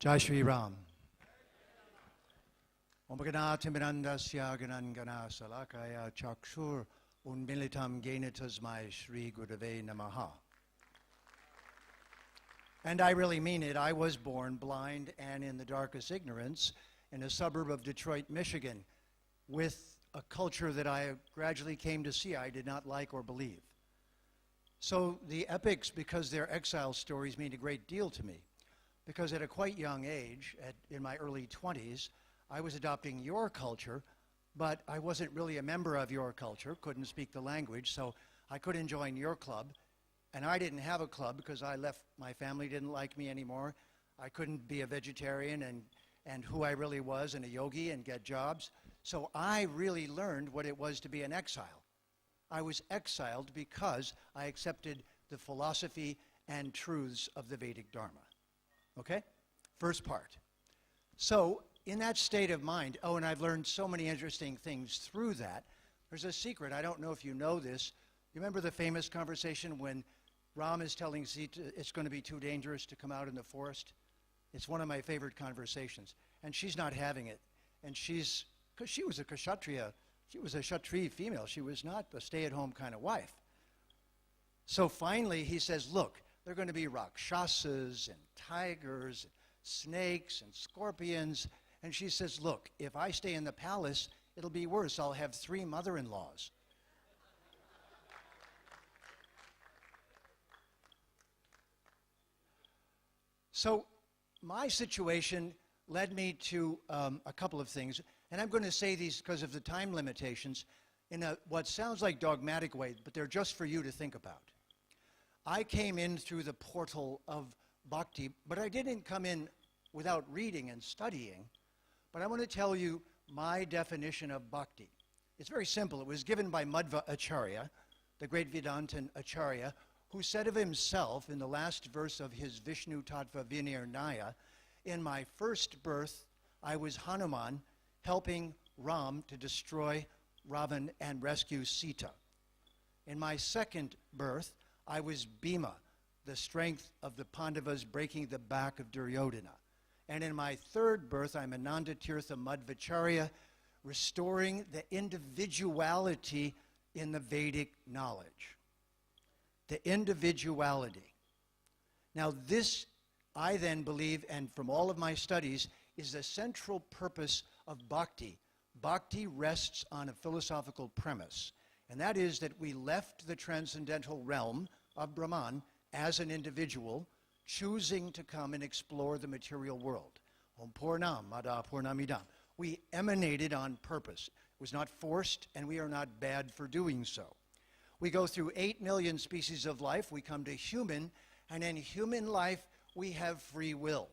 Jai Shri Ram. Om Gana Timirandasya Ganangana Salakaya Chakshur Unmilitam Gena Tasmai Shri Gurave Namaha. And I really mean it. I was born blind and in the darkest ignorance in a suburb of Detroit, Michigan, with a culture that I gradually came to see I did not like or believe. So the epics, because they're exile stories, mean a great deal to me. Because at a quite young age, in my early 20s, I was adopting your culture, but I wasn't really a member of your culture, couldn't speak the language, so I couldn't join your club. And I didn't have a club because I left, my family didn't like me anymore. I couldn't be a vegetarian and who I really was and a yogi and get jobs. So I really learned what it was to be an exile. I was exiled because I accepted the philosophy and truths of the Vedic Dharma. Okay? First part. So in that state of mind, oh, and I've learned so many interesting things through that. There's a secret. I don't know if you know this. You remember the famous conversation when Ram is telling Sita it's going to be too dangerous to come out in the forest? It's one of my favorite conversations. And she's not having it. And because she was a Kshatriya, she was a Kshatriya female. She was not a stay-at-home kind of wife. So finally he says, look, there are going to be Rakshasas and tigers, and snakes and scorpions. And she says, look, if I stay in the palace, it'll be worse. I'll have 3 mother-in-laws. So my situation led me to a couple of things. And I'm going to say these because of the time limitations in what sounds like dogmatic way, but they're just for you to think about. I came in through the portal of bhakti, but I didn't come in without reading and studying. But I want to tell you my definition of bhakti. It's very simple. It was given by Madhva Acharya, the great Vedantan Acharya, who said of himself in the last verse of his Vishnu Tattva Vinirnaya, in my first birth, I was Hanuman, helping Ram to destroy Ravan and rescue Sita. In my second birth, I was Bhima, the strength of the Pandavas breaking the back of Duryodhana. And in my third birth, I'm Ananda Tirtha Madhvacharya, restoring the individuality in the Vedic knowledge. The individuality. Now this, I then believe, and from all of my studies, is the central purpose of bhakti. Bhakti rests on a philosophical premise, and that is that we left the transcendental realm of Brahman as an individual, choosing to come and explore the material world. Om Purnam Mada Purnamidam. We emanated on purpose. It was not forced, and we are not bad for doing so. We go through 8 million species of life. We come to human, and in human life, we have free will.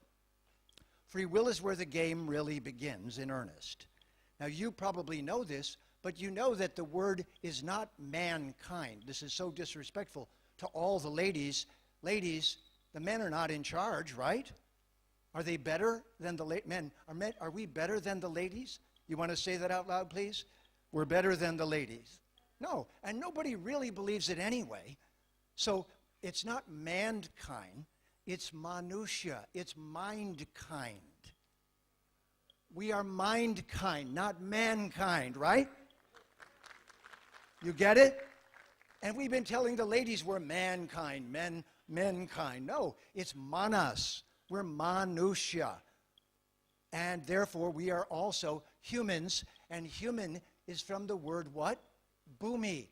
Free will is where the game really begins in earnest. Now, you probably know this, but you know that the word is not mankind. This is so disrespectful to all the ladies. Ladies, the men are not in charge, right? Are they better than the men? Are we better than the ladies? You want to say that out loud, please? We're better than the ladies. No, and nobody really believes it anyway. So it's not mankind, it's manusya, it's mindkind. We are mindkind, not mankind, right? You get it? And we've been telling the ladies we're mankind, menkind. No, it's manas. We're manusya. And therefore we are also humans, and human is from the word what? Bhumi.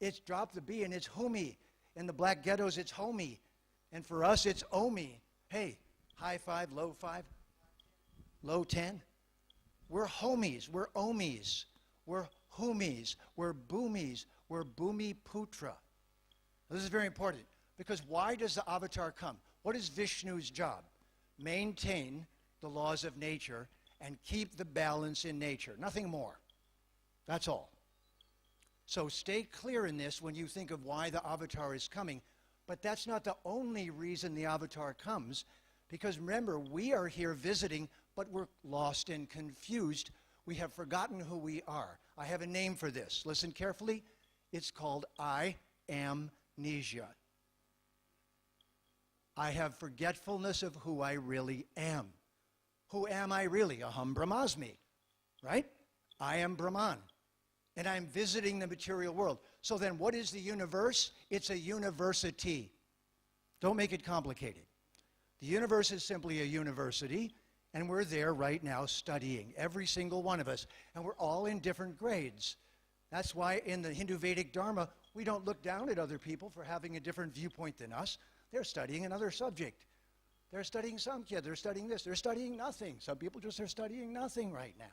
It's drop the B and it's humi. In the black ghettos it's homie. And for us it's omi. Hey, high 5, low 5, low 10. We're homies, we're omis, we're humis, we're bhumis, we're bhumi putra. This is very important because why does the avatar come? What is Vishnu's job? Maintain the laws of nature and keep the balance in nature. Nothing more. That's all. So stay clear in this when you think of why the avatar is coming. But that's not the only reason the avatar comes. Because remember, we are here visiting, but we're lost and confused. We have forgotten who we are. I have a name for this. Listen carefully. It's called I amnesia. I have forgetfulness of who I really am. Who am I really? Aham Brahmasmi, right? I am Brahman, and I'm visiting the material world. So then what is the universe? It's a university. Don't make it complicated. The universe is simply a university, and we're there right now studying, every single one of us, and we're all in different grades. That's why in the Hindu Vedic Dharma, we don't look down at other people for having a different viewpoint than us. They're studying another subject. They're studying Samkhya, they're studying this, they're studying nothing. Some people just are studying nothing right now.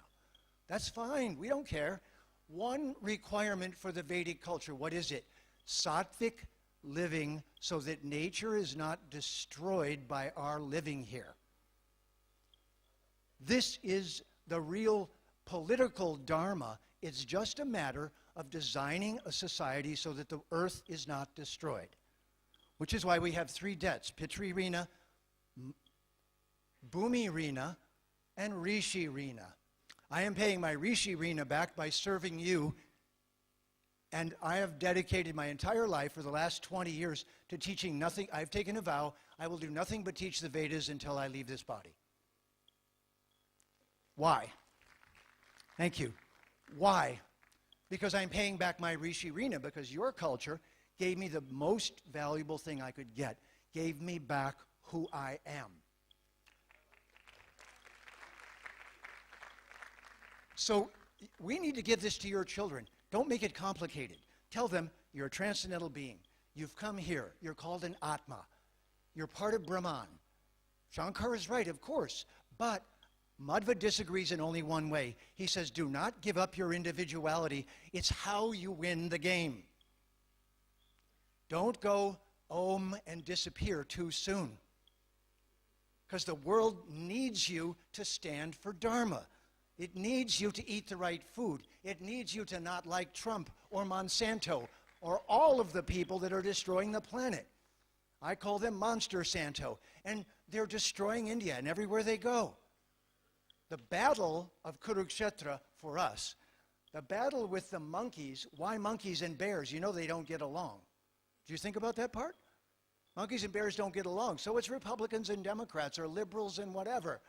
That's fine, we don't care. One requirement for the Vedic culture, what is it? Sattvic living so that nature is not destroyed by our living here. This is the real political dharma. It's just a matter of designing a society so that the earth is not destroyed. Which is why we have three debts: Pitri Rina, Bhumi Rina, and Rishi Rina. I am paying my Rishi Rina back by serving you, and I have dedicated my entire life for the last 20 years to teaching nothing. I've taken a vow, I will do nothing but teach the Vedas until I leave this body. Why? Thank you. Why? Because I'm paying back my Rishi Rina, because your culture gave me the most valuable thing I could get, gave me back who I am. So we need to give this to your children. Don't make it complicated. Tell them you're a transcendental being. You've come here. You're called an Atma. You're part of Brahman. Shankar is right, of course, but Madhva disagrees in only one way. He says, do not give up your individuality. It's how you win the game. Don't go Om and disappear too soon, because the world needs you to stand for Dharma. It needs you to eat the right food. It needs you to not like Trump or Monsanto or all of the people that are destroying the planet. I call them Monster Santo, and they're destroying India and everywhere they go. The battle of Kurukshetra for us, the battle with the monkeys, why monkeys and bears? You know they don't get along. Do you think about that part? Monkeys and bears don't get along, so it's Republicans and Democrats or liberals and whatever.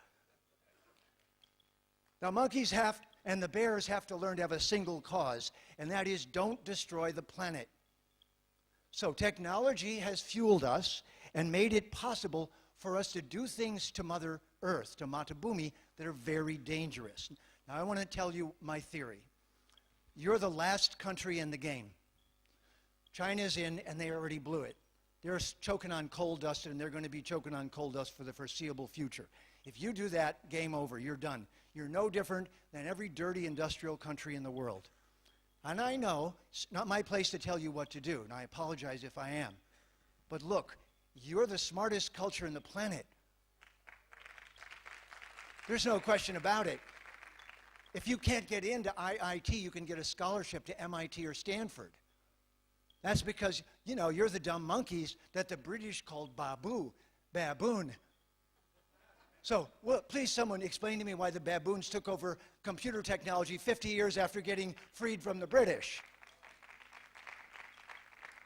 Now monkeys and the bears have to learn to have a single cause, and that is don't destroy the planet. So technology has fueled us and made it possible for us to do things to Mother Earth, to Mata Bhumi, that are very dangerous. Now I want to tell you my theory. You're the last country in the game. China's in, and they already blew it. They're choking on coal dust, and they're going to be choking on coal dust for the foreseeable future. If you do that, game over. You're done. You're no different than every dirty industrial country in the world. And I know it's not my place to tell you what to do, and I apologize if I am. But look, you're the smartest culture in the planet. There's no question about it. If you can't get into IIT, you can get a scholarship to MIT or Stanford. That's because, you know, you're the dumb monkeys that the British called baboon. So, well, please someone explain to me why the baboons took over computer technology 50 years after getting freed from the British.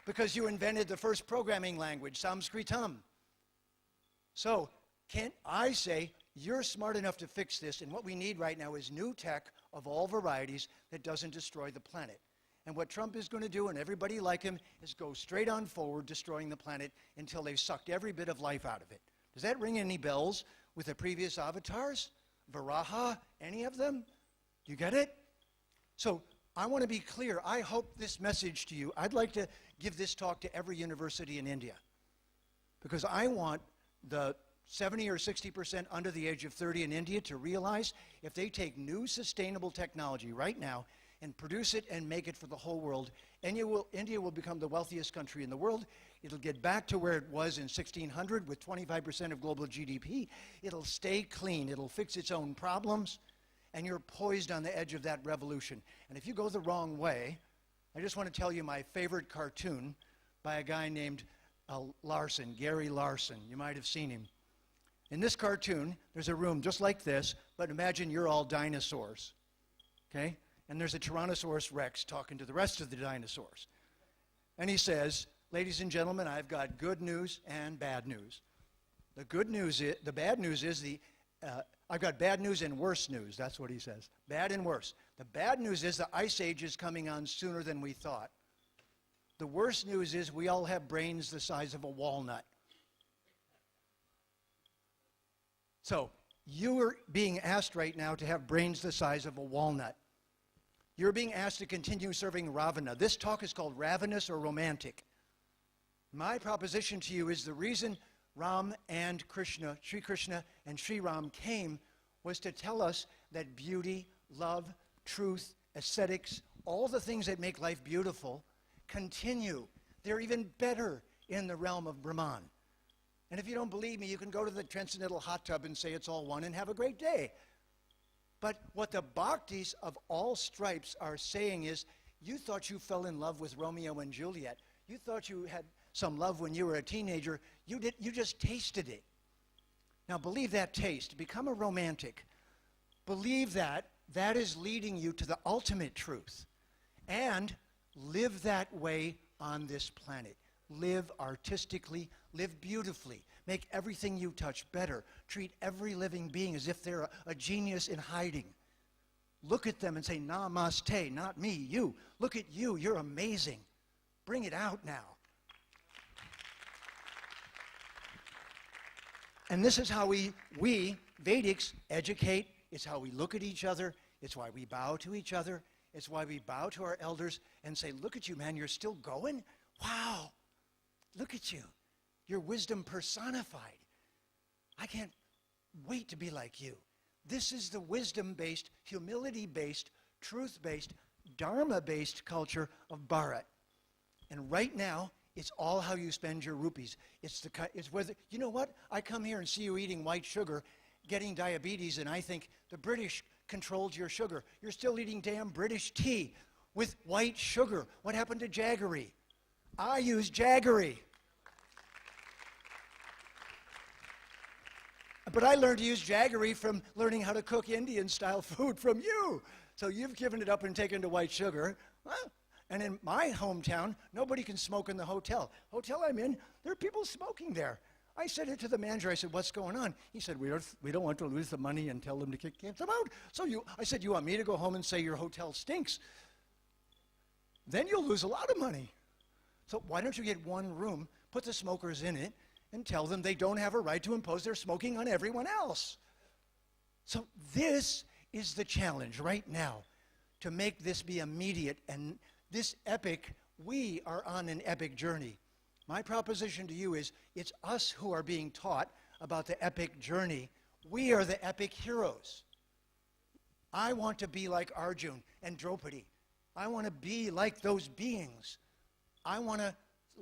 Because you invented the first programming language, Sanskritam. So, can't I say, you're smart enough to fix this, and what we need right now is new tech of all varieties that doesn't destroy the planet. And what Trump is going to do, and everybody like him, is go straight on forward, destroying the planet until they've sucked every bit of life out of it. Does that ring any bells with the previous avatars? Varaha, any of them? Do you get it? So I want to be clear. I hope this message to you, I'd like to give this talk to every university in India, because I want the 70 or 60% under the age of 30 in India to realize if they take new sustainable technology right now and produce it and make it for the whole world, India will become the wealthiest country in the world. It'll get back to where it was in 1600 with 25% of global GDP. It'll stay clean. It'll fix its own problems. And you're poised on the edge of that revolution. And if you go the wrong way, I just want to tell you my favorite cartoon by a guy named Larson, Gary Larson. You might have seen him. In this cartoon, there's a room just like this, but imagine you're all dinosaurs, okay? And there's a Tyrannosaurus Rex talking to the rest of the dinosaurs. And he says, ladies and gentlemen, I've got good news and bad news. The good news is, the bad news is I've got bad news and worse news. That's what he says. Bad and worse. The bad news is the ice age is coming on sooner than we thought. The worst news is we all have brains the size of a walnut. So you are being asked right now to have brains the size of a walnut. You're being asked to continue serving Ravana. This talk is called Ravenous or Romantic. My proposition to you is the reason Ram and Krishna, Sri Krishna and Sri Ram came was to tell us that beauty, love, truth, aesthetics, all the things that make life beautiful continue. They're even better in the realm of Brahman. And if you don't believe me, you can go to the transcendental hot tub and say it's all one and have a great day. But what the bhaktis of all stripes are saying is, you thought you fell in love with Romeo and Juliet. You thought you had some love when you were a teenager. You just tasted it. Now believe that taste. Become a romantic. Believe that is leading you to the ultimate truth. And live that way on this planet. Live artistically, live beautifully. Make everything you touch better. Treat every living being as if they're a genius in hiding. Look at them and say, namaste, not me, you. Look at you, you're amazing. Bring it out now. And this is how we Vedics, educate. It's how we look at each other. It's why we bow to each other. It's why we bow to our elders and say, look at you, man, you're still going? Wow, look at you. Your wisdom personified. I can't wait to be like you. This is the wisdom-based, humility-based, truth-based, dharma-based culture of Bharat. And right now, it's all how you spend your rupees. It's whether, you know what? I come here and see you eating white sugar, getting diabetes, and I think the British controlled your sugar. You're still eating damn British tea with white sugar. What happened to Jaggery? I use Jaggery. But I learned to use Jaggery from learning how to cook Indian-style food from you. So you've given it up and taken to white sugar. Well, and in my hometown, nobody can smoke in the hotel. Hotel I'm in, there are people smoking there. I said it to the manager. I said, what's going on? He said, we don't want to lose the money and tell them to kick them out. So I said, you want me to go home and say your hotel stinks? Then you'll lose a lot of money. So why don't you get one room, put the smokers in it, and tell them they don't have a right to impose their smoking on everyone else. So this is the challenge right now, to make this be immediate. And this epic, we are on an epic journey. My proposition to you is, it's us who are being taught about the epic journey. We are the epic heroes. I want to be like Arjun and Draupadi. I want to be like those beings. I want to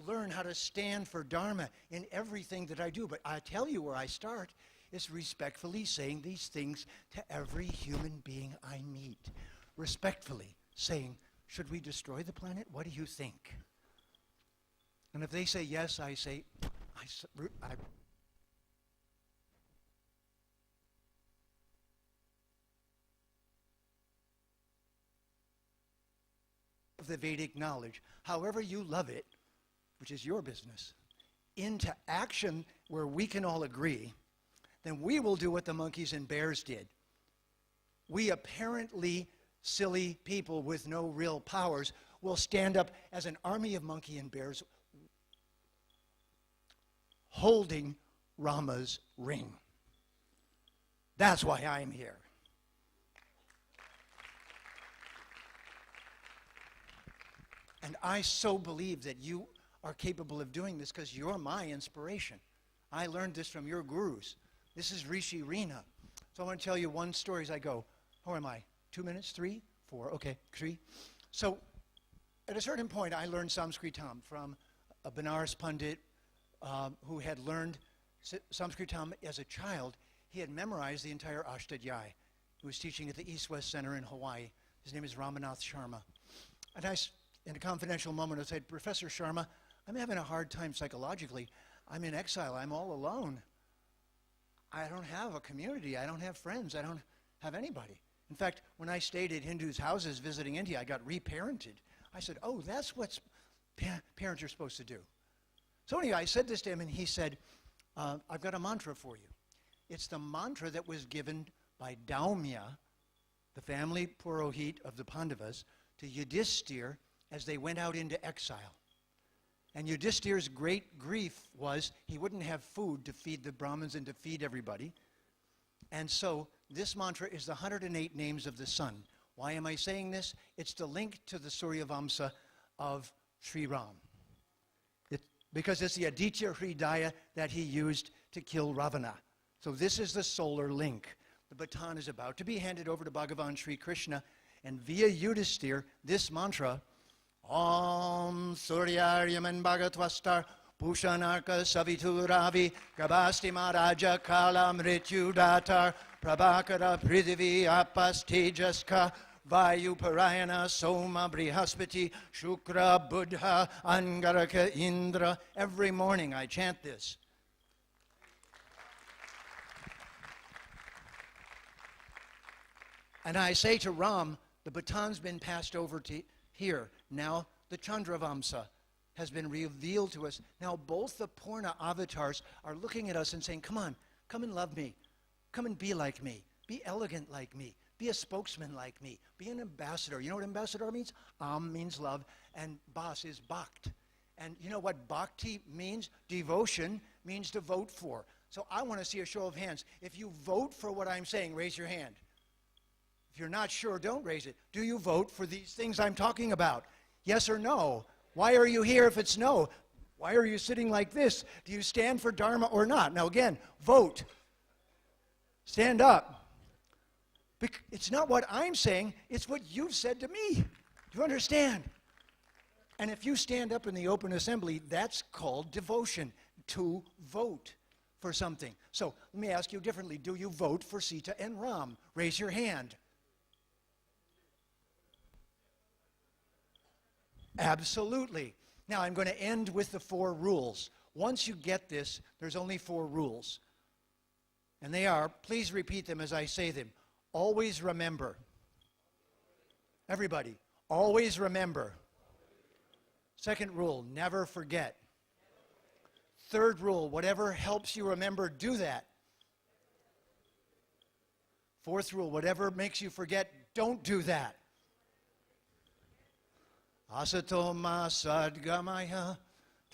learn how to stand for Dharma in everything that I do. But I tell you where I start is respectfully saying these things to every human being I meet. Respectfully saying, should we destroy the planet? What do you think? And if they say yes, I say, of the Vedic knowledge, however you love it, which is your business, into action where we can all agree, then we will do what the monkeys and bears did. We apparently silly people with no real powers will stand up as an army of monkey and bears holding Rama's ring. That's why I'm here. And I so believe that you are capable of doing this because you're my inspiration. I learned this from your gurus. This is Rishi Rina. So I want to tell you one story as I go. How am I? 2 minutes? 3? 4? Okay, 3. So at a certain point, I learned Sanskritam from a Benares Pandit who had learned Sanskritam as a child. He had memorized the entire Ashtadhyayi. He was teaching at the East-West Center in Hawaii. His name is Ramanath Sharma. And in a confidential moment, I said, Professor Sharma, I'm having a hard time psychologically. I'm in exile. I'm all alone. I don't have a community. I don't have friends. I don't have anybody. In fact, when I stayed at Hindus' houses visiting India, I got reparented. I said, oh, that's what parents are supposed to do. So anyway, I said this to him, and he said, I've got a mantra for you. It's the mantra that was given by Daumya, the family Purohit of the Pandavas, to Yudhishthir as they went out into exile. And Yudhishthir's great grief was he wouldn't have food to feed the Brahmins and to feed everybody. And so this mantra is the 108 names of the sun. Why am I saying this? It's the link to the Surya Vamsa of Sri Ram. Because it's the Aditya Hridaya that he used to kill Ravana. So this is the solar link. The baton is about to be handed over to Bhagavan Sri Krishna, and via Yudhishthir, this mantra, Om Suryayaman Bhagatvastar Pushanarka Savituravi Gabasti Maharaja Kala Mrityu Datar Prabhakara Prithivi Apas Tejaska Vayu Parayana Soma Brihaspati Shukra Buddha Angaraka Indra. Every morning I chant this. And I say to Ram, the baton's been passed over to here. Now the Chandravamsa has been revealed to us. Now both the Purna avatars are looking at us and saying, come on, come and love me. Come and be like me. Be elegant like me. Be a spokesman like me. Be an ambassador. You know what ambassador means? Means love, and Bas is Bhakt. And you know what Bhakti means? Devotion means to vote for. So I want to see a show of hands. If you vote for what I'm saying, raise your hand. If you're not sure, don't raise it. Do you vote for these things I'm talking about? Yes or no? Why are you here if it's no? Why are you sitting like this? Do you stand for Dharma or not? Now again, vote. Stand up. It's not what I'm saying, it's what you've said to me. Do you understand? And if you stand up in the open assembly, that's called devotion, to vote for something. So let me ask you differently. Do you vote for Sita and Ram? Raise your hand. Absolutely. Now I'm going to end with the 4 rules. Once you get this, there's only 4 rules. And they are, please repeat them as I say them. Always remember. Everybody, always remember. Second rule, never forget. Third rule, whatever helps you remember, do that. Fourth rule, whatever makes you forget, don't do that. Asato ma sadgamaya,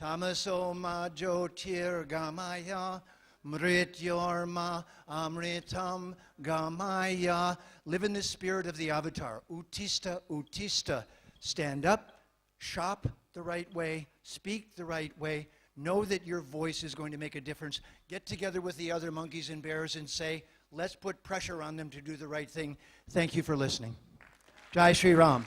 tamaso ma jyotirgamaya, mrityorma amritam gamaya. Live in the spirit of the avatar. Uttista, uttista. Stand up, shop the right way, speak the right way. Know that your voice is going to make a difference. Get together with the other monkeys and bears and say, let's put pressure on them to do the right thing. Thank you for listening. Jai Shri Ram.